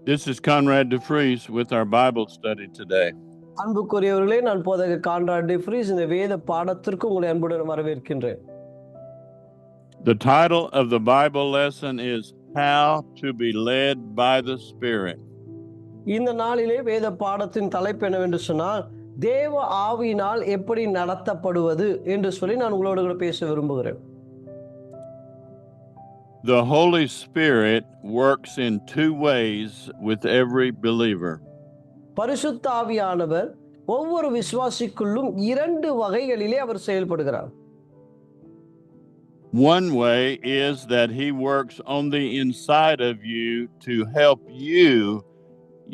This is Conrad DeFries with our Bible study today. அன்புக்குரியவர்களே, நான் போதகர் கான்ராட் டிஃப்ரீஸ் இந்த வேத பாடத்திற்கு உங்களை அன்புடன் வரவேற்கின்றேன். The title of the Bible lesson is How to be Led by the Spirit. இந்த நாளிலே வேத பாடத்தின் தலைப்பு என்னவென்று சொன்னால், தேவ ஆவியினால் எப்படி நடத்தப்படுவது என்று சொல்லி நான் உங்களோடு கூட பேச விரும்புகிறேன். The Holy Spirit works in two ways with every believer. பரிசுத்த ஆவியானவர் ஒவ்வொரு விசுவாசிக்குள்ளும் இரண்டு வகைகளிலே அவர் செயல்படுகிறார். One way is that he works on the inside of you to help you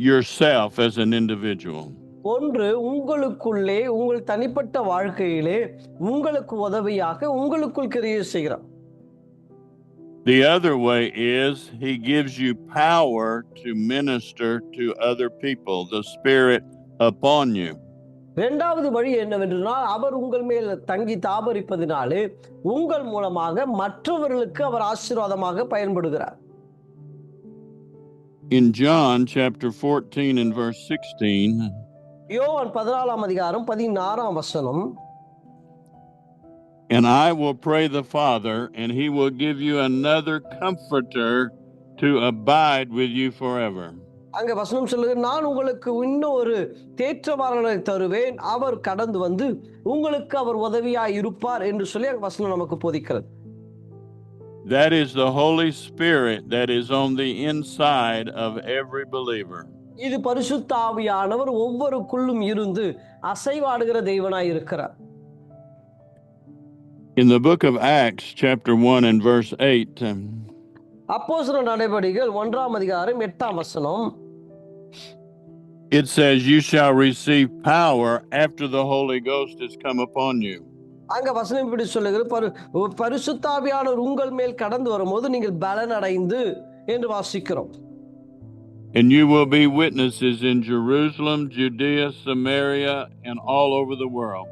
yourself as an individual. ஒன்று, உங்களுக்குள்ளே உங்கள் தனிப்பட்ட வாழ்க்கையிலே உங்களுக்கு உதவியாக உங்களுக்குள் கிரியை செய்கிறார். The other way is he gives you power to minister to other people, the Spirit upon you. இரண்டாவது வழி என்னவென்றால், அவர் உங்கள் மேல் தங்கி தாபரிப்பதினாலே உங்கள் மூலமாக மற்றவர்களுக்கு அவர் ஆசீர்வாதமாக பயன்படுகிறார். In John chapter 14 and verse 16, யோவான் 14ஆம் அதிகாரம் 16ஆம் வசனம், and I will pray the Father, and he will give you another comforter to abide with you forever. அங்க வசனம் சொல்லுது, நான் உங்களுக்கு இன்னும் ஒரு தேற்றவாளனை தருவேன், அவர் கடந்து வந்து உங்களுக்கு அவர் உதவியாய் இருப்பார் என்று சொல்லி அங்க வசனம் நமக்கு போதிக்கிறது. That is the Holy Spirit that is on the inside of every believer. இது பரிசுத்த ஆவியானவர் ஒவ்வொருக்குள்ளும் இருந்து அசைவாடுகிற தெய்வனாய் இருக்கிறார். In the book of Acts chapter 1 and verse 8, அப்போஸ்தலர் நடபடிகள் 1ஆம் அதிகாரம் 8ஆம் வசனம், it says, you shall receive power after the Holy Ghost has come upon you. அங்க வசனம் இப்படி சொல்லுகிறது, பரிசுத்த ஆவியானவர் உங்கள் மேல் கடந்து வரும்போது நீங்கள் பலன் அடைந்து என்று வாசிக்கிறோம். And you will be witnesses in Jerusalem, Judea, Samaria, and all over the world.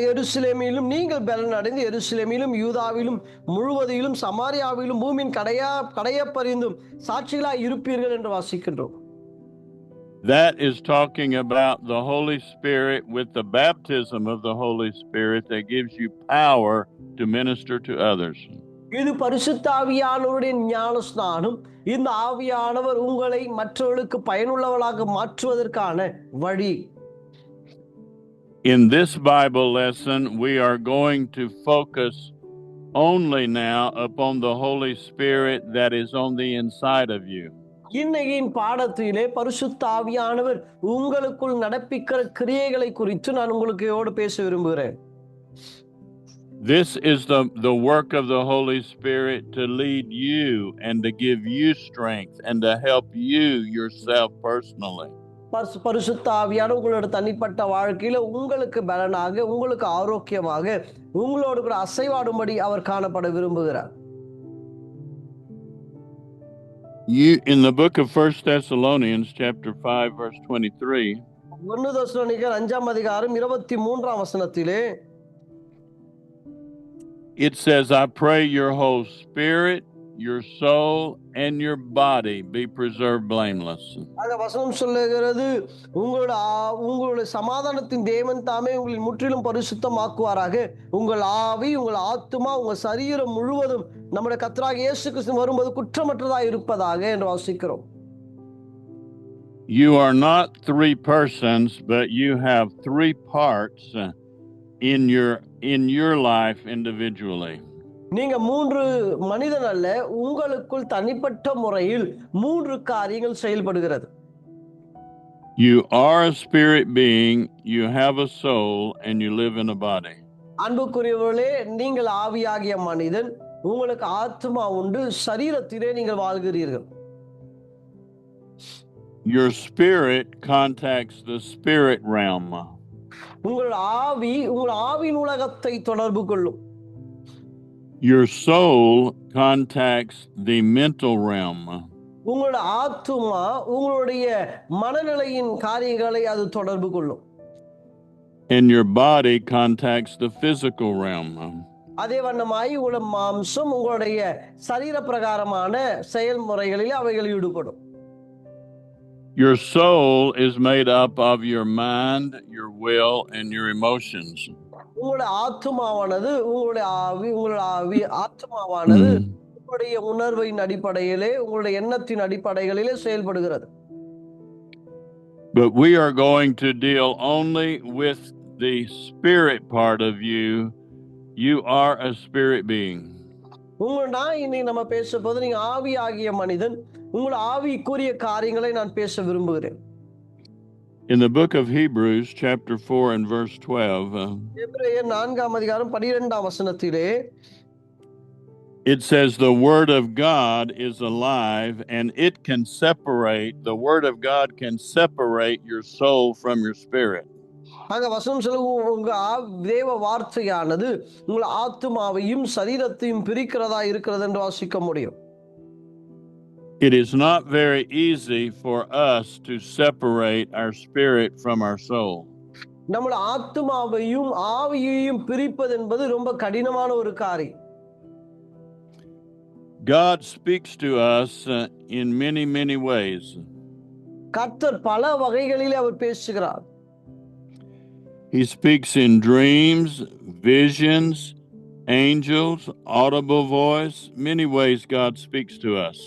எருசலேமிலும் நீங்கள் பலன் அடைந்து எருசலேமிலும் யூதாவிலும் முழுவதிலும் சமாரியாவிலும் பூமியின் கடையப்பறிந்தும் சாட்சிகளாய் இருப்பீர்கள் என்று வாசிக்கின்றோம். That is talking about the Holy Spirit with the baptism of the Holy Spirit that gives you power to minister to others. இது பரிசுத்த ஆவியானவருடைய ஞானஸ்நானம். இந்த ஆவியானவர் உங்களை மற்றவர்களுக்கு பயனுள்ளவளாக மாற்றுவதற்கான வழி. In this Bible lesson, we are going to focus only now upon the Holy Spirit that is on the inside of you. இன்னையின் பாடத்திலே பரிசுத்த ஆவியானவர் உங்களுக்குள் நடப்பிக்கிற கிரியைகளை குறித்து நான் உங்களுக்கு பேச விரும்புகிறேன். This is the work of the Holy Spirit to lead you and to give you strength and to help you yourself personally. பரிசுத்த ஆவியானவர் உங்களோட தனிப்பட்ட வாழ்க்கையில உங்களுக்கு பலனாக, உங்களுக்கு ஆரோக்கியமாக, உங்களோடு கூட அசைவாடும்படி அவர் காணப்பட விரும்புகிறார். In the book of 1 Thessalonians chapter 5 verse 23, 1 தெசலோனிக்கர் 5ஆம் அதிகாரம் 23ஆம் வசனத்திலே, it says, I pray your whole spirit, your soul, and your body be preserved blameless. அந்த வசனம் சொல்லுகிறது, உங்களுடைய சமாதானத்தின் தேவன் தாமே உங்களை முற்றிலும் பரிசுத்தமாக்குவாராக, உங்கள் ஆவி, உங்கள் ஆத்துமா, உங்கள் சரீரம் முழுவதும் நம்முடைய கர்த்தராகிய இயேசு கிறிஸ்து வரும்போது குற்றமற்றதாய் இருப்பதாக என்று வாசிக்கிறோம். You are not three persons, but you have three parts in your life individually. நீங்க மூன்று மனிதன் அல்ல, உங்களுக்குள் தனிப்பட்ட முறையில் மூன்று காரியங்கள் செயல்படுகிறது. You are a spirit being, you have a soul, and you live in a body. அன்புக்குரியவர்களே, நீங்கள் ஆவியாகிய மனிதன், உங்களுக்கு ஆத்மா உண்டு, சரீரத்திலே நீங்கள் வாழ்கிறீர்கள். Your spirit contacts the spirit realm. உங்கள் ஆவியின் உலகத்தை தொடர்பு கொள்ளும். Your soul contacts the mental realm. உங்களோட ஆத்துமா உங்களுடைய மனநிலையின் காரியங்களை அது தொடர்பு கொள்ளும். And your body contacts the physical realm. அதே வண்ணமாய் உங்களோட மாம்சம் உங்களுடைய சரீர பிரகாரமான செயல்முறைகளில் அவைகள் ஈடுபடும். Your soul is made up of your mind, your will, and your emotions. உங்களுடைய ஆத்துமாவானது Mm. உங்களுடைய உணர்வின் அடிப்படையிலே, உங்களுடைய எண்ணத்தின் அடிப்படைகளிலே செயல்படுகிறது. But we are going to deal only with the spirit part of you. You are a spirit being. நான் இன்னைக்கு நம்ம பேசும்போது நீங்க ஆவி ஆகிய மனிதன், உங்கள் ஆவிக்குரிய காரியங்களை நான் பேச விரும்புகிறேன். In the book of Hebrews, chapter 4 and verse 12, எபிரேயர் 4ஆம் அதிகாரம் 12ஆம் வசனத்திலே it says, the word of God is alive and it can separate, the word of God can separate your soul from your spirit. அங்க வசனம் சொல்ல, உங்க தேவ வார்த்தையானது உங்கள் ஆத்துமாவையும் சரீரத்தையும் பிரிக்கிறதா இருக்கிறது என்று வாசிக்க முடியும். It is not very easy for us to separate our spirit from our soul. நம்முடைய ஆத்துமாவையும் ஆவியையும் பிரிப்பது என்பது ரொம்ப கடினமான ஒரு காரியம். God speaks to us in many, many ways. கர்த்தர் பல வகைகளிலே அவர் பேசுகிறார். He speaks in dreams, visions, angels, audible voice. Many ways God speaks to us.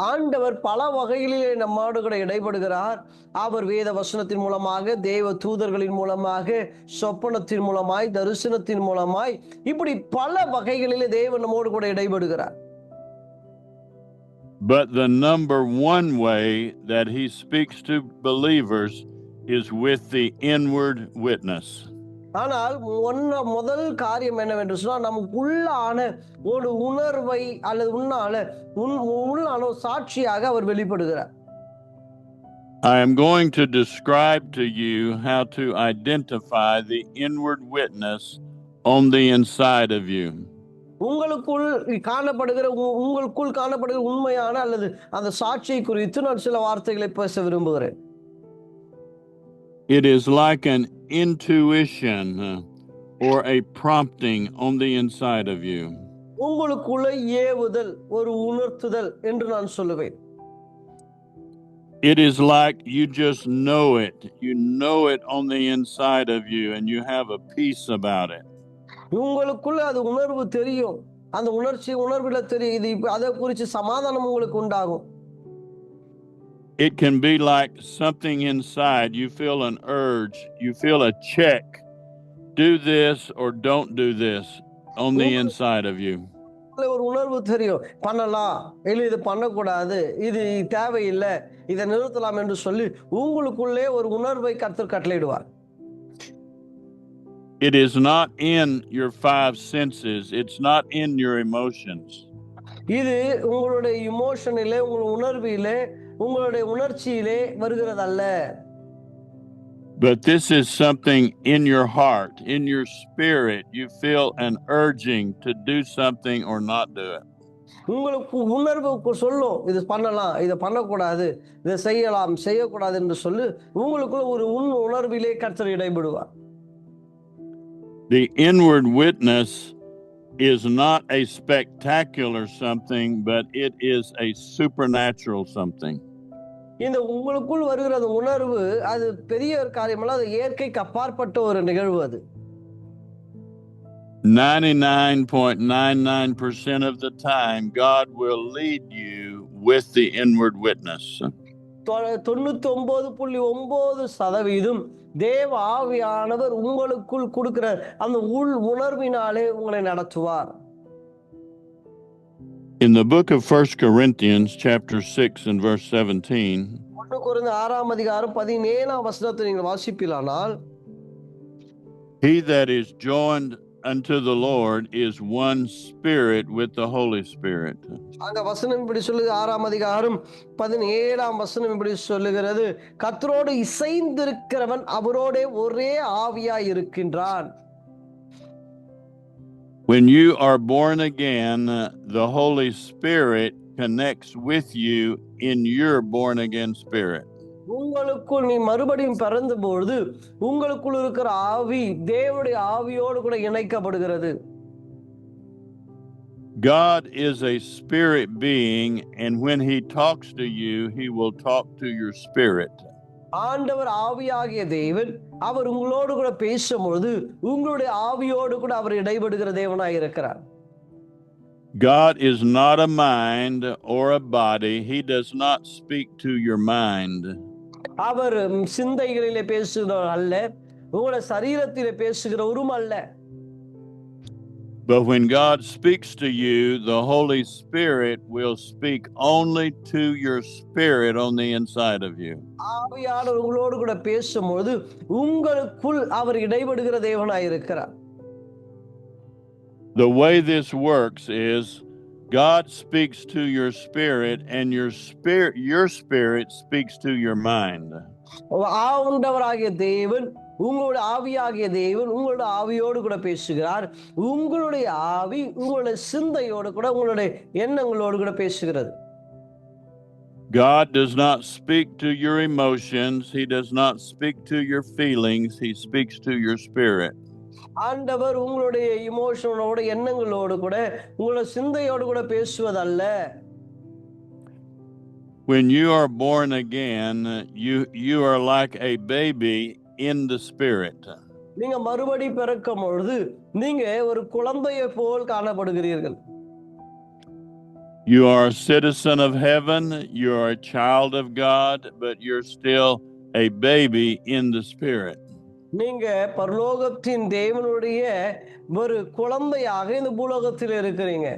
ஆண்டவர் பல வகைகளிலே நம்மோடு கூட இடைபடுகிறார். அவர் வேத வசனத்தின் மூலமாக, தேவ தூதர்களின் மூலமாக, சொப்பனத்தின் மூலமாய், தரிசனத்தின் மூலமாய், இப்படி பல வகைகளிலே தேவன் நம்மோடு கூட இடைபடுகிறார். But the number one way that he speaks to believers is with the inward witness. ஆனால் முதல் காரியம் என்னவென்று சொன்னால், நமக்குள்ளான ஒரு உணர்வை அல்லது உள்ளான சாட்சியாக அவர் வெளிப்படுகிறார். I am going to describe to you how to identify the inward witness on the inside of you. உங்களுக்குள் காணப்படுகிற உண்மையான அல்லது அந்த சாட்சியை குறித்து நான் சில வார்த்தைகளை பேச விரும்புகிறேன். It is like an intuition or a prompting on the inside of you. உங்களுக்குள்ள ஏவுதல், ஒரு உணர்த்துதல் என்று நான் சொல்லுவேன். It is like you just know it. You know it on the inside of you and you have a peace about it. உங்களுக்குள்ள அது உணர்வு தெரியும். அந்த உணர்வில தெரியும். இது அதை குறித்து சமாதானம் உங்களுக்கு உண்டாகும். It can be like something inside. You feel an urge. You feel a check. Do this or don't do this on the inside of you. ஒரு உணர்வு தெரியும். பண்ணலாம், இல்லை இது பண்ணக்கூடாது, இது தேவையில்லை, இதை நிறுத்தலாம் என்று சொல்லி உங்களுக்குள்ளே ஒரு உணர்வை கர்த்தர் கட்டளையிடுவார். It is not in your five senses. It's not in your emotions. இது உங்களுடைய இமோஷனிலே, உங்கள் உணர்விலே, உங்களுடைய உணர்ச்சியிலே வருகிறதல்ல. But this is something in your heart, in your spirit. You feel an urging to do something or not do it. உங்களுக்கு உணர்வு சொல்லும், இது பண்ணலாம், இதை பண்ணக்கூடாது, இதை செய்யலாம், செய்யக்கூடாது என்று சொல்லி உங்களுக்குள்ள ஒரு உணர்விலே கர்த்தர் இடைபடுவார். The inward witness is not a spectacular something, but it is a supernatural something. இந்த உங்களுக்குள் வருகிற அந்த உணர்வு அது பெரிய ஒரு காரியமல்ல, அது இயற்கைக்கு அப்பாற்பட்ட ஒரு நிகழ்வு. அது 99.99% of the time God will lead you with the inward witness. 99.9% தேவ ஆவியானவர் உங்களுக்குள் கொடுக்கிற அந்த உள் உணர்வினாலே உங்களை நடத்துவார். In the book of 1 Corinthians chapter 6 and verse 17, 1 கொரிந்தியர் 6ஆம் அதிகாரம் 17ஆம் வசனத்தை நீங்கள் வாசிப்பீர்களானால், he that is joined unto the Lord is one spirit with the Holy Spirit. அங்க வசனம் இப்படி சொல்லுது, 6ஆம் அதிகாரம் 17ஆம் வசனம் இப்படி சொல்லுகிறது, கர்த்தரோடு இசைந்திருக்கிறவன் அவரோடே ஒரே ஆவியாய் இருக்கின்றான். When you are born again, the Holy Spirit connects with you in your born again spirit. உங்களுக்குள் நீ மறுபடியும் பிறந்த பொழுது உங்களுக்குள் இருக்கிற ஆவி தேவனுடைய ஆவியோடு கூட இணைக்கப்படுகிறது. God is a spirit being, and when he talks to you, he will talk to your spirit. ஆண்டவர் ஆவியாகிய தேவன் அவர் உங்களோடு கூட பேசும்பொழுது உங்களுடைய ஆவியோடு கூட அவர் இடைபடுகிற தேவனாய் இருக்கிறார். God is not a mind or a body. He does not speak to your mind. அவர் சிந்தைகளிலே பேசுகிறவர் அல்ல, உங்களுடைய சரீரத்திலே பேசுகிறவரும் அல்ல. But when God speaks to you, the Holy Spirit will speak only to your spirit on the inside of you. ஆவியானவர் உங்களோடு கூட பேசும்போது உங்களுக்குள் அவர் இடைபடுகிற தேவனாய் இருக்கிறார். The way this works is God speaks to your spirit, and your spirit speaks to your mind. ஆண்டவராகிய தேவன் உங்களுடைய ஆவியாகிய தேவன் உங்களுடைய ஆவியோடு கூட பேசுகிறார். உங்களுடைய ஆவி உங்களுடைய சிந்தையோடு கூட உங்களுடைய எண்ணங்களோடு கூட பேசுகிறது. God does not speak to your emotions. He does not speak to your feelings. He speaks to your spirit. ஆண்டவர் உங்களுடைய இமோஷனோட எண்ணங்களோடு கூட உங்களுடைய சிந்தையோடு கூட பேசுவதல்ல. When you are born again, you are like a baby in the spirit. நீங்க மறுபடி பிறக்கும் பொழுது நீங்க ஒரு குழந்தையை போல் காணப்படுகிறீர்கள். You are a citizen of heaven, you are a child of God, but you're still a baby in the spirit. நீங்க பரலோகத்தின் தேவனுடைய ஒரு குழந்தையாக இந்த பூலோகத்தில் இருக்கிறீங்க.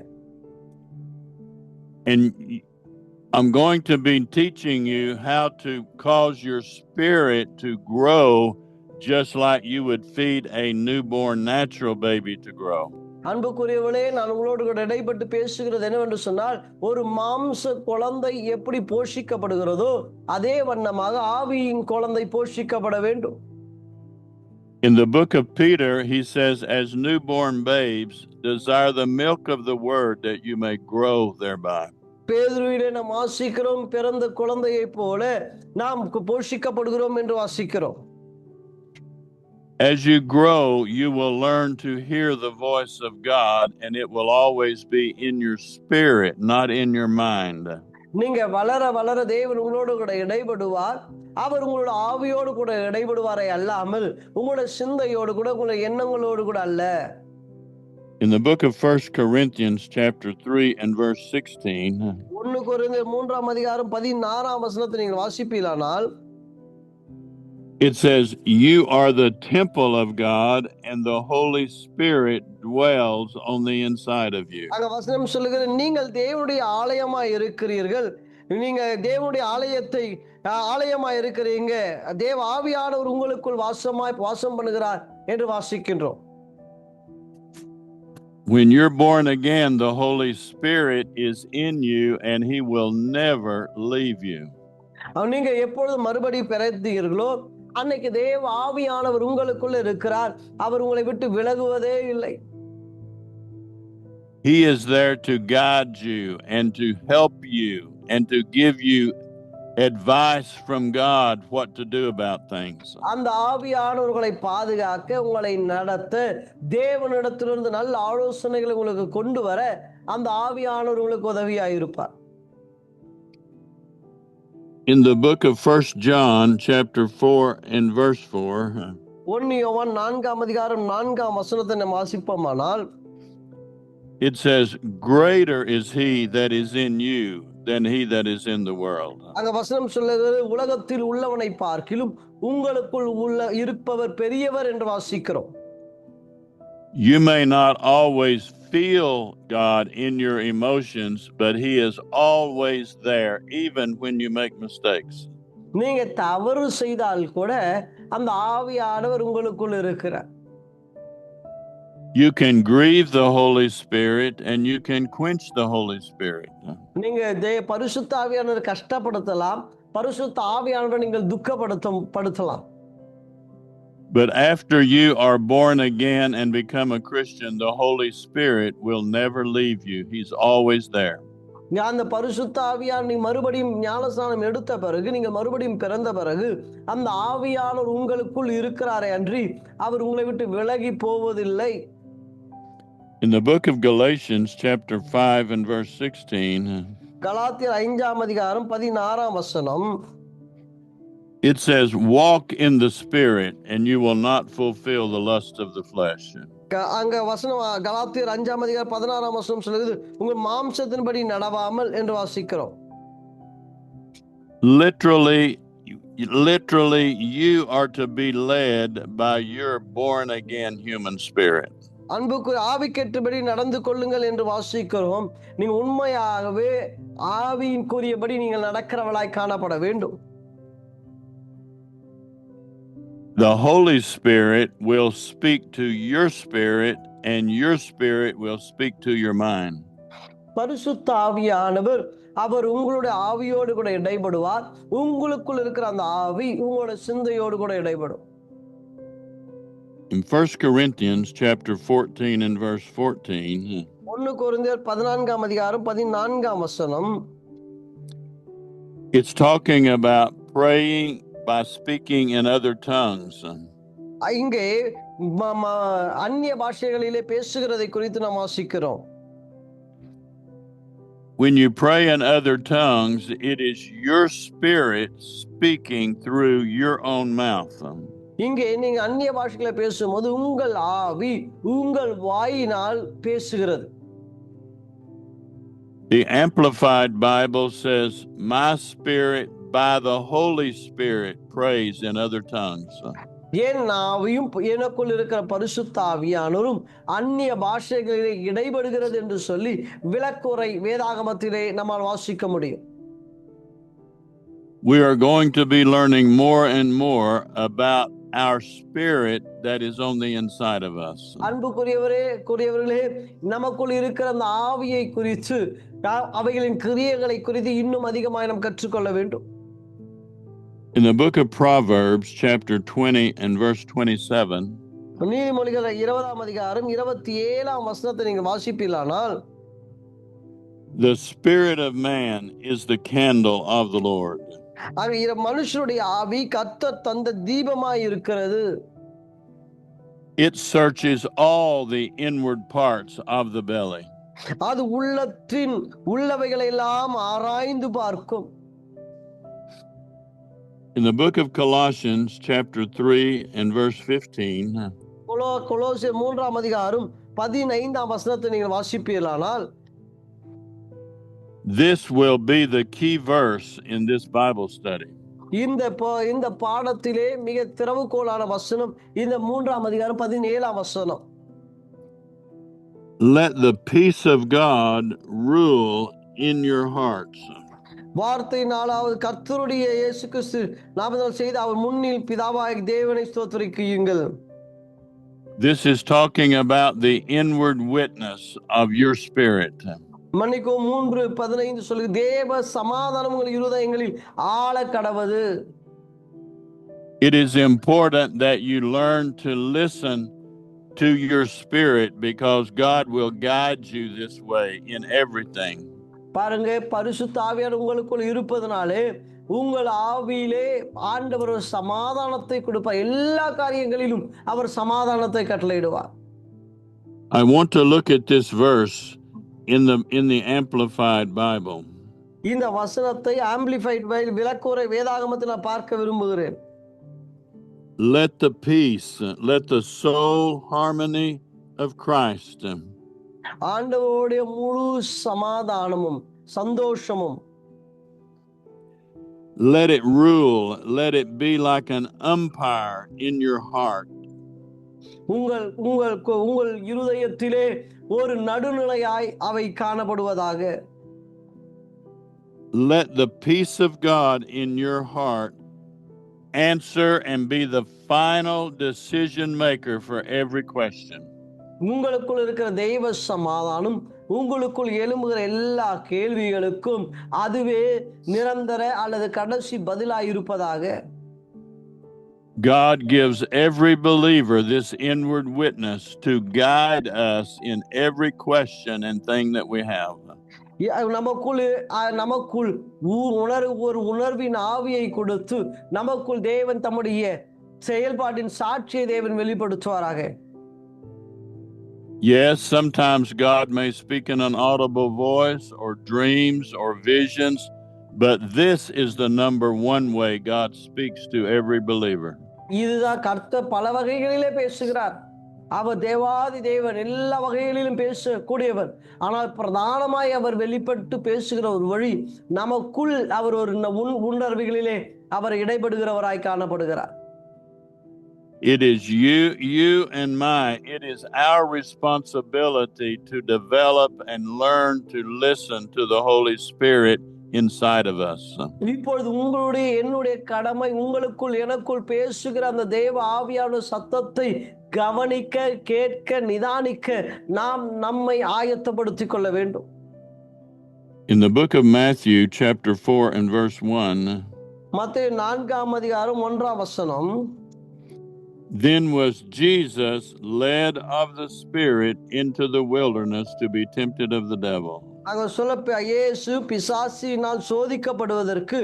And I'm going to be teaching you how to cause your spirit to grow just like you would feed a newborn natural baby to grow. அன்புக்குரியவளே, நான் உங்களோடு கூட இடைப்பட்டு பேசுகிறது என்னவென்று சொன்னால், ஒரு மாம்ச குழந்தை எப்படி போஷிக்கப்படுகிறதோ அதே வண்ணமாக ஆவியின் குழந்தை போஷிக்கப்பட வேண்டும். In the book of Peter, he says, as newborn babes, desire the milk of the word that you may grow thereby. பேதுருவிலே நாம் வாசிக்கிறோம், பிறந்த குழந்தையை போல நாம் போஷிக்கப்படுகிறோம் என்று வாசிக்கிறோம். As you grow, you will learn to hear the voice of God, and it will always be in your spirit, not in your mind. நீங்க வளர வளர தேவன் உங்களோடு கூட இடைபடுவார். அவர் உங்களோட ஆவியோடு கூட இடைபடுவாரே அல்லாமல் உங்களுடைய சிந்தையோடு கூட உங்களுடைய எண்ணங்களோடு கூட அல்ல. In the book of 1 Corinthians chapter 3 and verse 16, 1 கொரிந்தியர் 3ஆம் அதிகாரம் 16ஆம் வசனத்தை நீங்கள் வாசிப்பீர்களானால், it says, you are the temple of God, and the Holy Spirit dwells on the inside of you. அங்க வசனம் சொல்லுகிறது, நீங்கள் தேவனுடைய ஆலயமாய் இருக்கிறீர்கள். நீங்க தேவனுடைய ஆலயமாய் இருக்கிறீங்க. தேவ ஆவியானவர் உங்களுக்குள் வாசம் பண்ணுகிறார் என்று வாசிக்கின்றோம். When you're born again, the Holy Spirit is in you, and he will never leave you. நீங்க எப்பொழுது மறுபடி பிறந்தீர்களோ அன்னைக்கு தேவ ஆவியானவர் உங்களுக்குள்ள இருக்கிறார். அவர் உங்களை விட்டு விலகுவதே இல்லை. He is there to guide you and to help you and to give you advice from God what to do about things. அந்த ஆவியானவர்களை பாதுகாக்க, உங்களை நடத்த, தேவனிடத்திலிருந்து நல்ல ஆலோசனைகளை உங்களுக்கு கொண்டு வர அந்த ஆவியானவர் உங்களுக்கு உதவியாக இருப்பார். In the book of 1 John chapter 4 and verse 4, 1 யோவான் 4ஆம் அதிகாரம் 4ஆம் வசனத்தை நாம் வாசிப்போமானால், it says, greater is he that is in you than he that is in the world. அங்க வசனம் சொல்லுகிறது, உலகத்தில் உள்ளவனை பார்க்கிலும் உங்களுக்குள் இருப்பவர் பெரியவர் என்று வாசிக்கிறோம். You may not always feel God in your emotions, but he is always there, even when you make mistakes. நீங்க தவறு செய்தால் கூட அந்த ஆவியானவர் உங்களுக்குள் இருக்கிறார். You can grieve the Holy Spirit and you can quench the Holy Spirit. நீங்க பரிசுத்த ஆவியானவரை கஷ்டப்படுத்தலாம், பரிசுத்த ஆவியானவரை நீங்கள் துக்கப்படுத்தலாம். But after you are born again and become a Christian, the Holy Spirit will never leave you. He's always there. அந்த பரிசுத்த ஆவியானவர் நீ மறுபடியும் ஞானஸ்நானம் எடுத்த பிறகு, நீங்க மறுபடியும் பிறந்த பிறகு அந்த ஆவியானவர் உங்களுக்குள் இருக்கிறாரே அன்றி அவர் உங்களை விட்டு விலகி போவதில்லை. In the book of Galatians, chapter 5 and verse 16, கலாத்தியர் 5ஆம் அதிகாரம் 16ஆம் வசனம், it says, walk in the Spirit, and you will not fulfill the lust of the flesh. அங்க வசனம் கலாத்தியர் 5ஆம் அதிகாரம் 16ஆம் வசனம் சொல்லுது, உங்கள் மாம்சத்தின்படி நடவாமல் என்று வாசிக்கிறோம். Literally, you are to be led by your born again human spirit. அன்புக்கு ஆவிக்கேற்றபடி நடந்து கொள்ளுங்கள் என்று வாசிக்கிறோம். நீங்க உண்மையாகவே ஆவியின் கூறியபடி நீங்கள் நடக்கிறவளாய் காணப்பட வேண்டும். The Holy Spirit will speak to your spirit, and your spirit will speak to your mind. பரிசுத்த ஆவியானவர் அவர் உங்களுடைய ஆவியோடு கூட இடைபடுவார். உங்களுக்குள் இருக்கிற அந்த ஆவி உங்களுடைய சிந்தையோடு கூட இடைபடும். In 1 Corinthians chapter 14 and verse 14, 1 கொரிந்தியர் 14ஆம் அதிகாரம் 14ஆம் வசனம், it's talking about praying by speaking in other tongues. இங்கே அந்நிய பாஷைகளிலே பேசுகிறதை குறித்து நாம் வாசிக்கிறோம். When you pray in other tongues, it is your spirit speaking through your own mouth. இங்கே நீங்க அந்நிய பாஷைகளை பேசும்போது உங்கள் ஆவி உங்கள் வாயினால் பேசுகிறது. The Amplified Bible says, my spirit by the Holy Spirit prays in other tongues. என் ஆவியும் எனக்குள் இருக்கிற பரிசுத்த ஆவியானவரும் அந்நிய பாஷைகளிலே இடைபடுகிறது என்று சொல்லி விளக்குரை வேதாகமத்திலே நம்மால் வாசிக்க முடியும். We are going to be learning more and more about our spirit that is on the inside of us. அன்புக்குரியவர்களே, நமக்குள் இருக்கிற அந்த ஆவியை குறித்து அவைகளின் கிரியைகளை குறித்து இன்னும் அதிகமாக நாம் கற்றுக்கொள்ள வேண்டும். In the book of Proverbs, chapter 20 and verse 27, நீதிமொழிகள் 20ஆம் அதிகாரம் 27ஆம் வசனத்தை நீங்கள் வாசிப்பீர்களானால், the spirit of man is the candle of the Lord. மனுஷனுடைய ஆவி கர்த்தர் தந்த தீபமாய் இருக்கிறது. It searches all the inward parts of the belly. அது உள்ளத்தின் உள்ளவைகளை எல்லாம் ஆராய்ந்து பார்க்கும். In the book of Colossians, chapter 3 and verse 15, கொலோசியர் 3ஆம் அதிகாரம் 15ஆம் வசனத்தை நீங்கள் வாசிப்பீர்களானால், this will be the key verse in this Bible study. இந்த பாடத்திலே மிக திறவுகோலான வசனம் இந்த 3ஆம் அதிகாரம் 17ஆம் வசனம். Let the peace of God rule in your hearts. வார்த்தை 4வது, கர்த்தருடைய இயேசு கிறிஸ்து நாமத்தால் செய்த அவர் முன்னில் பிதாவாகிய தேவனை ஸ்தோத்திரியுங்கள். This is talking about the inward witness of your spirit. மன்னிக்கும் 3:15 சொல்லு, தேவ சமாதானம் உங்கள் இருதயங்களில் ஆள கடவது. It is important that you learn to listen to your spirit because God will guide you this way in everything. பாருங்க, பரிசுத்த ஆவியானவர் உங்களுக்குள் இருப்பதனாலே உங்கள் ஆவியிலே ஆண்டவர் சமாதானத்தை கொடுப்பார். எல்லா காரியங்களிலும் அவர் சமாதானத்தை கட்டளையிடுவார். I want to look at this verse in the Amplified Bible. இந்த வசனத்தை ஆம்பிளிஃபைட் பைபிள் விளக்குரை வேதாகமத்தில் நான் பார்க்க விரும்புகிறேன். Let the peace, let the soul harmony of Christ, ஆண்டவருடைய முழு சமாதானமும் சந்தோஷமும், let it rule, let it be like an umpire in your heart. உங்கள் இருதயத்திலே ஒரு நடுநிலையாய் அவை காணப்படுவதாக. Let the peace of God in your heart answer and be the final decision maker for every question. உங்களுக்குள் இருக்கிற தெய்வ சமாதானம் உங்களுக்குள் எழும்புகிற எல்லா கேள்விகளுக்கும் அதுவே நிரந்தர அல்லது கடைசி பதிலாய் இருப்பதாக. God gives every believer this inward witness to guide us in every question and thing that we have. நமக்குள் ஒரு உணர்வின் ஆவியை கொடுத்து நமக்குள் தேவன் தம்முடைய செயல்பாட்டின் சாட்சியை தேவன் வெளிப்படுத்துவாராக. Yes, sometimes God may speak in an audible voice or dreams or visions, but this is the number one way God speaks to every believer. இதுதான் கர்த்தர் பல வகைகளிலே பேசுகிறார். அவர் தேவாதி தேவன், எல்லா வகைகளிலும் பேசக்கூடியவர். ஆனால் பிரதானமாய் அவர் வெளிப்பட்டு பேசுகிற ஒரு வழி, நமக்குள் அவர் ஒரு உணர்வுகளிலே அவர் இடைப்படுகிறவராய் காணப்படுகிறார். It is you and it is our responsibility to develop and learn to listen to the Holy Spirit inside of us. இப்பொழுது உங்களுடைய என்னுடைய கடமை, உங்களுக்குள் எனக்குள் பேசுகிற அந்த தேவ ஆவியான சத்தத்தை கவனிக்க, கேட்க, நிதானிக்க நாம் நம்மை ஆயத்தப்படுத்திக் கொள்ள வேண்டும். In the book of Matthew chapter 4 and verse 1, மத்தேயு 4ஆம் அதிகாரம் 1ஆம் வசனம், then was Jesus led of the Spirit into the wilderness to be tempted of the devil. அங்க சொல்லப்ப இயேசு பிசாசினால் சோதிக்கப்படுவதற்கு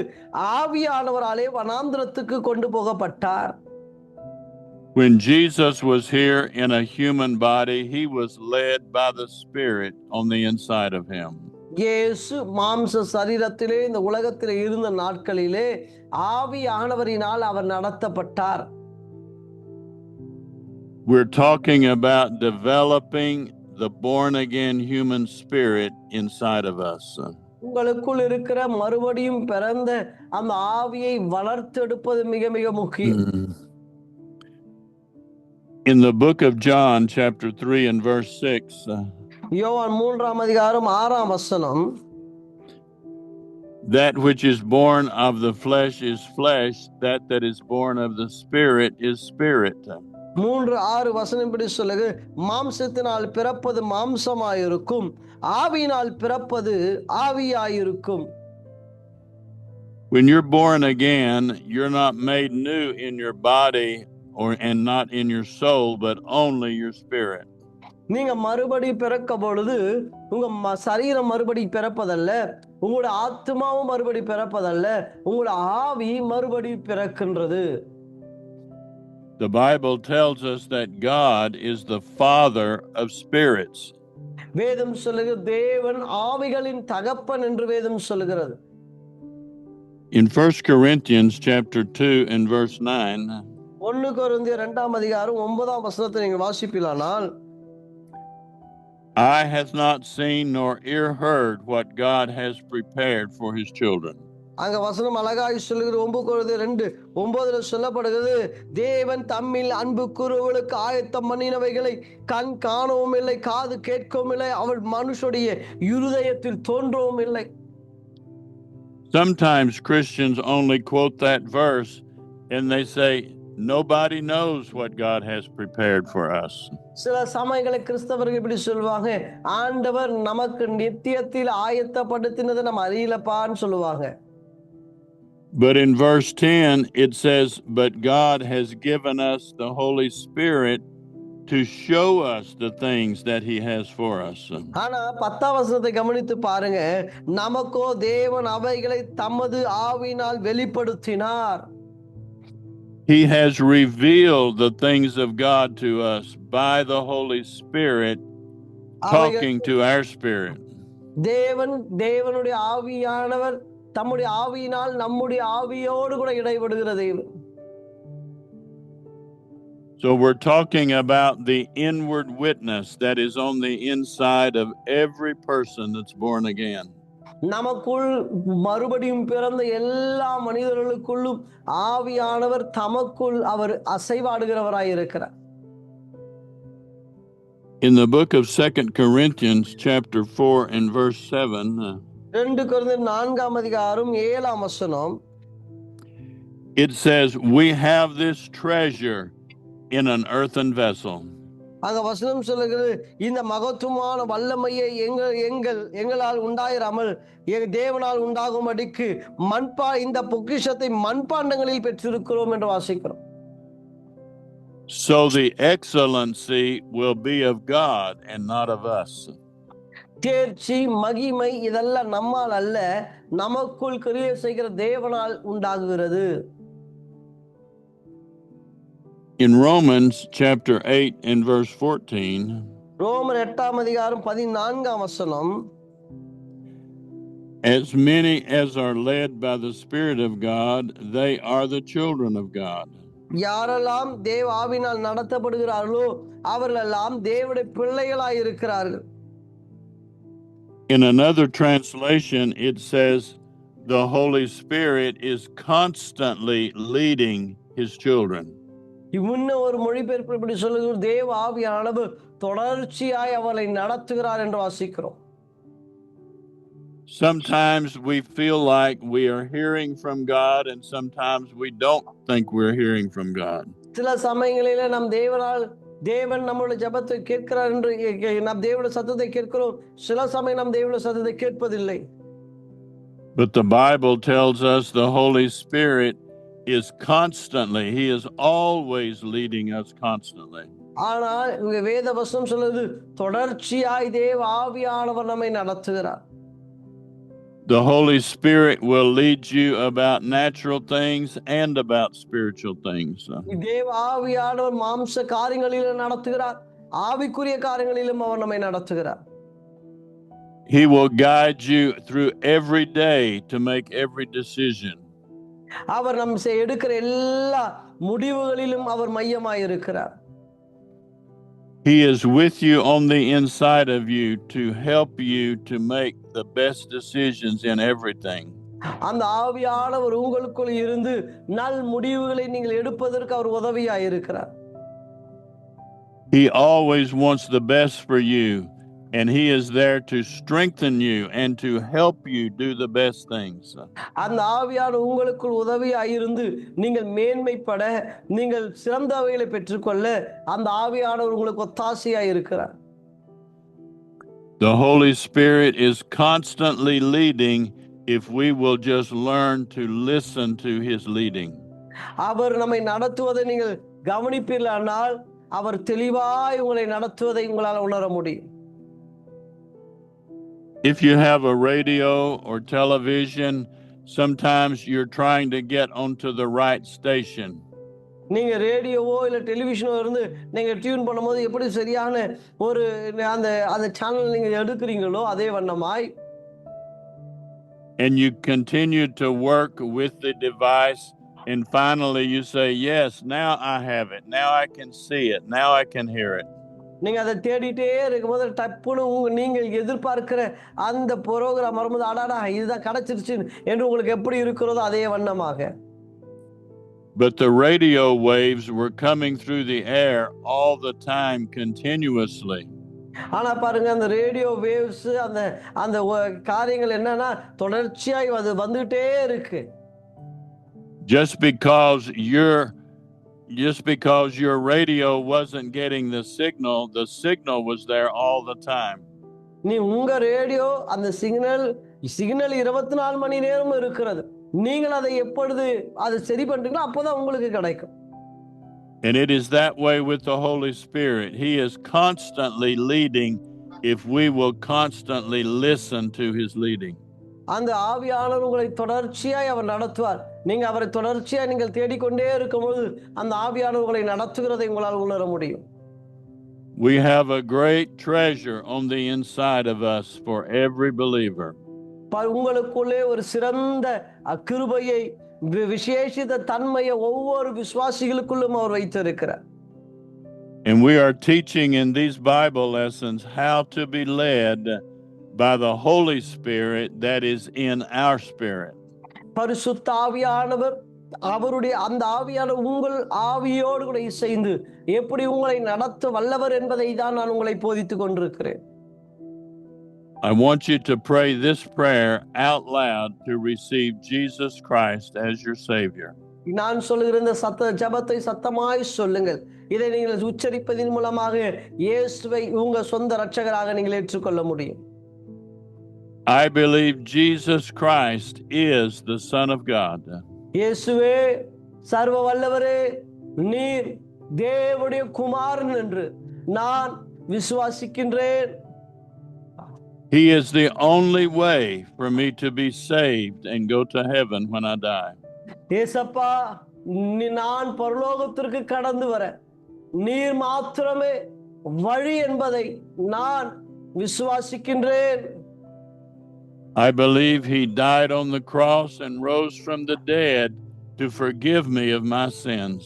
ஆவியானவராலே வனாந்திரத்துக்கு கொண்டு போகப்பட்டார். When Jesus was here in a human body, he was led by the Spirit on the inside of him. இயேசு மாம்ச சரீரத்திலே இந்த உலகத்திலே இருந்த நாட்களிலே ஆவியானவரினால் அவர் நடத்தப்பட்டார். We're talking about developing the born again human spirit inside of us. உங்களுக்குள் இருக்கிற மறுபடியும் பிறந்த அந்த ஆவியை வளர்த்தெடுப்பது மிக மிக முக்கியம். In the book of John chapter 3 and verse 6, யோவான் 3ஆம் அதிகாரம் 6ஆம் வசனம், that which is born of the flesh is flesh, that is born of the spirit is spirit. 3:6 வசனம் இப்படி சொல்லுது, மாம்சத்தினால் பிறப்பது மாம்சமாயிருக்கும், ஆவியினால் பிறப்பது ஆவியாயிருக்கும். When you're born again, you're not made new in your body and not in your soul, but only your spirit. நீங்க மறுபடி பிறக்க பொழுது உங்க சரீரம் மறுபடி பிறப்பதல்ல, உங்களுடைய ஆத்மாவும் மறுபடி பிறப்பதல்ல, உங்களுடைய ஆவி மறுபடி பிறக்கின்றது. The Bible tells us that God is the father of spirits. வேதம் சொல்லுகிறது தேவன் ஆவிகளின் தகப்பன் என்று வேதம் சொல்லுகிறது. In 1 Corinthians chapter 2 and verse 9, 1 கொரிந்தியர் 2ஆம் அதிகாரம் 9ஆம் வசனத்தை நீங்கள் வாசிப்பீர்களானால், eye hath not seen nor ear heard what God has prepared for his children. அங்க வசனம் அழகாய் சொல்லுகிறது. 9 கொரிந்தியர் 2:9 சொல்லப்படுகிறது, தேவன் தம்மில் அன்பு கூறுவர்களுக்கு ஆயத்தம் பண்ணினவைகளை கண் காணவும் இல்லை, காது கேட்கவும் இல்லை, அவள் மனுஷனுடைய இருதயத்தில் தோன்றவும் இல்லை. Sometimes Christians only quote that verse and they say, nobody knows what God has prepared for us. சில சமயங்களை கிறிஸ்தவர்கள் இப்படி சொல்லுவாங்க, ஆண்டவர் நமக்கு நித்தியத்தில் ஆயத்தப்படுத்தினதை நம்ம அறியலப்பான்னு சொல்லுவாங்க. But in verse 10 it says, but God has given us the Holy Spirit to show us the things that he has for us. ஆனா 10ஆம் வசனத்தை கவனித்து பாருங்க, நமக்கோ தேவன் அவைகளை தமது ஆவியினால் வெளிப்படுத்தினார். He has revealed the things of God to us by the Holy Spirit talking to our spirit. தேவனுடைய ஆவியானவர் தம்முடைய ஆவியினால் நம்முடைய ஆவியோடு கூட இடைபடுகிற தேவன். So we're talking about the inward witness that is on the inside of every person that's born again. நமக்குள் மறுபடியும் பிறந்த எல்லா மனிதர்களுக்குள்ளும் ஆவியானவர் தமக்குள் அவர் அசைவாடுகிறவராய் இருக்கிறார். In the book of 2 Corinthians chapter 4 and verse 7, 2 கொரிந்தியர் 4ஆம் அதிகாரம் 7ஆம் வசனம், it says, we have this treasure in an earthen vessel. அந்த வசனம் சொல்லுகிறது, இந்த மகத்துவமான வல்லமையை எங்களால் உண்டாயிராமல் தேவனால் உண்டாகும்படிக்கு இந்த பொக்கிஷத்தை மண்பாண்டங்களில் பெற்றிருக்கிறோம் என்று வாசிக்கிறோம். So the excellency will be of God and not of us. தேர்ச்சி மகிமை இதெல்லாம் நம்மால் அல்ல, நமக்குள் கிரியை செய்கிற தேவனால் உண்டாகுகிறது. In Romans chapter 8 and verse 14, ரோமர் 8ஆம் அதிகாரம் 14ஆம் வசனம். As many as are led by the Spirit of God, they are the children of God. யாரெல்லாம் தேவ ஆவியினால் நடத்தப்படுகிறார்களோ அவர்களெல்லாம் தேவனுடைய பிள்ளைகளாய் இருக்கிறார்கள். In another translation, it says the Holy Spirit is constantly leading his children. முன்ன ஒரு மொழிபெயர்ப்பு இப்படி சொல்லுகிறது, தேவ ஆவியானவர் தொடர்ச்சியாய் அவரை நடத்துகிறார் என்று வாசிக்கிறோம். Sometimes we feel like we are hearing from God, and sometimes we don't think we're hearing from God. சில சமயங்களிலே தேவன் நம்மளுடைய ஜெபத்தை கேட்கிறார் என்று நாம் தேவனுடைய சத்தத்தை கேட்கிறோம். சில சமயம் நாம் தேவனுடைய சத்தத்தை கேட்பதில்லை. But the Bible tells us the Holy Spirit is constantly, he is always leading us constantly. ஆனால் வேத வசனம் சொல்லுது, தொடர்ச்சியாய் தேவ ஆவியானவர் நம்மை நடத்துகிறார். The Holy Spirit will lead you about natural things and about spiritual things. தேவ ஆவியானவர் மாம்ச காரியங்களிலும் நடத்துகிறார், ஆவிக்குரிய காரியங்களிலும் அவர் நம்மை நடத்துகிறார். He will guide you through every day to make every decision. அவர் நம் எடுக்கிற எல்லா முடிவுகளிலும் அவர் மையமாய் இருக்கிறார். He is with you on the inside of you to help you to make the best decisions in everything. அந்த ஆவியானவர் உங்களுக்குள் இருந்து நல் முடிவுகளை நீங்கள் எடுப்பதற்கு அவர் உதவியாய் இருக்கிறார். He always wants the best for you, and he is there to strengthen you and to help you do the best things. அந்த ஆவியானவர் உங்களுக்குள் உதவியாய் இருந்து நீங்கள் மேன்மைப்பட, நீங்கள் சிறந்தவைகளை பெற்றுக்கொள்ள அந்த ஆவியானவர் உங்களுக்கு ஒத்தாசையாய் இருக்கிறார். The Holy Spirit is constantly leading if we will just learn to listen to his leading. அவர் நம்மை நடத்துவதை நீங்கள் கவனிப்பீர்களானால் அவர் தெளிவாய் உங்களை நடத்துவதை உங்களால் உணர முடியும். If you have a radio or television, sometimes you're trying to get onto the right station. நீங்க ரேடியோவோ இல்ல டெலிவிஷனோ இருந்து நீங்க டியூன் பண்ணும்போது எப்படி சரியான ஒரு அந்த சேனல் நீங்க எடுக்கிறீங்களோ அதே வண்ணமாய், and you continue to work with the device, and finally you say, yes, now I have it, now I can see it, now I can hear it. நீங்க அதை தேடிட்டே இருக்கும்போது டப்புன்னு நீங்கள் எதிர்பார்க்கிற அந்த ப்ரோக்ராம் வரும்போது அடாடா இதுதான் கிடைச்சிருச்சு என்று உங்களுக்கு எப்படி இருக்கிறதோ அதே வண்ணமாக. But the radio waves were coming through the air all the time continuously. ஆனா பாருங்க, அந்த ரேடியோ வேவ்ஸ் அந்த காரியங்கள் என்னன்னா தொடர்ச்சியாய் அது வந்துட்டே இருக்கு. Just because your radio wasn't getting the signal was there all the time. நீ உங்க ரேடியோ அந்த சிக்னல் 24 மணி நேரமும் இருக்கிறது. நீங்கள் அதை எப்பொழுது அதை சரி பண்றீங்களோ அப்போதான் உங்களுக்கு கிடைக்கும். And it is that way with the Holy Spirit. He is constantly leading if we will constantly listen to his leading. அந்த ஆவியானவர் உங்களை தொடர்ச்சியாய் அவர் நடத்துவார். நீங்க அவரை தொடர்ச்சியா நீங்கள் தேடிக்கொண்டே இருக்கும்போது அந்த ஆவியானவர் உங்களை நடத்துகிறதை உங்களால் உணர முடியும். We have a great treasure on the inside of us for every believer. உங்களுக்குள்ளே ஒரு சிறந்த கிருபையை, விசேஷித்த தன்மையை ஒவ்வொரு விசுவாசிகளுக்குள்ளும் அவர் வைத்திருக்கிறார். And we are teaching in these Bible lessons how to be led by the Holy Spirit that is in our spirit. பரிசுத்த ஆவியானவர், அவருடைய அந்த ஆவியானவர் உங்கள் ஆவியோடு கூட இசைந்து எப்படி உங்களை நடத்த வல்லவர் என்பதை தான் நான் உங்களை போதித்துக் கொண்டிருக்கிறேன். I want you to pray this prayer out loud to receive Jesus Christ as your Savior. நான் சொல்லுகிற இந்த ஜெபத்தை சத்தமாய் சொல்லுங்கள். இதை நீங்கள் உச்சரிப்பதின் மூலமாக இயேசுவை உங்க சொந்த இரட்சகராக நீங்கள் ஏற்றுக்கொள்ள முடியும். I believe Jesus Christ is the Son of God. இயேசுவே சர்வ வல்லவரே, நீர் தேவனுடைய குமாரன் என்று நான் விசுவாசிக்கின்றேன். He is the only way for me to be saved and go to heaven when I die. ஏசப்பா, நான் பரலோகத்திற்கு கடந்து வர நீர் மாத்திரமே வழி என்பதை நான் விசுவாசிக்கின்றேன். I believe he died on the cross and rose from the dead to forgive me of my sins.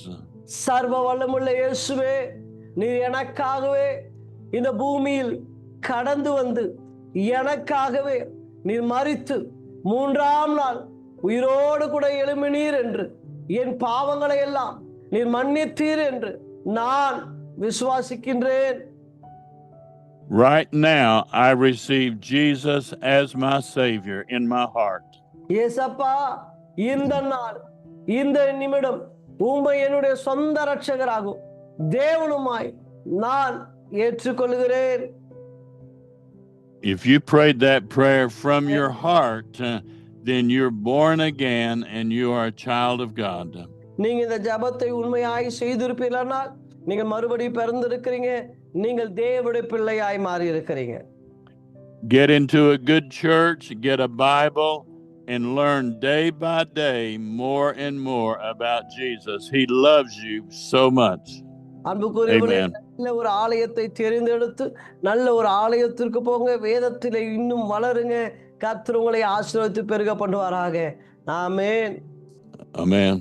சர்வ வல்லமுள்ள இயேசுவே, நீர் எனக்காகவே இந்த பூமியில் கடந்து வந்து எனக்காகவே நீர் மரித்து 3ஆம் நாள் உயிரோடு கூட எழும்பினீர் என்று, என் பாவங்களை எல்லாம் நீர் மன்னித்தீர் என்று நான் விசுவாசிக்கின்றேன். Right now, I receive Jesus as my Savior in my heart. இயேசப்பா, இந்த நாள் இந்த நிமிடம் உம்மை என்னுடைய சொந்த இரட்சகராகும் தேவனுமாய் நான் ஏற்றுக்கொள்கிறேன். If you prayed that prayer from your heart, then you're born again and you are a child of God. நீங்க இந்த ஜெபத்தை உண்மையாய் செய்திருப்பீர்களானால் நீங்கள் மறுபடியும் பிறந்திருக்கிறீங்க, நீங்கள் தேவனுடைய பிள்ளையாய் மாறி இருக்கிறீங்க. Get into a good church, get a Bible, and learn day by day more and more about Jesus. He loves you so much. அன்புக்குரியவர்களே, நல்ல ஒரு ஆலயத்தை தெரிந்தெடுத்து நல்ல ஒரு ஆலயத்திற்கு போங்க, வேதத்திலே இன்னும் வளருங்க. கர்த்தர் உங்களை ஆசீர்வதித்து பெருக பண்ணுவாராக. ஆமென். Amen.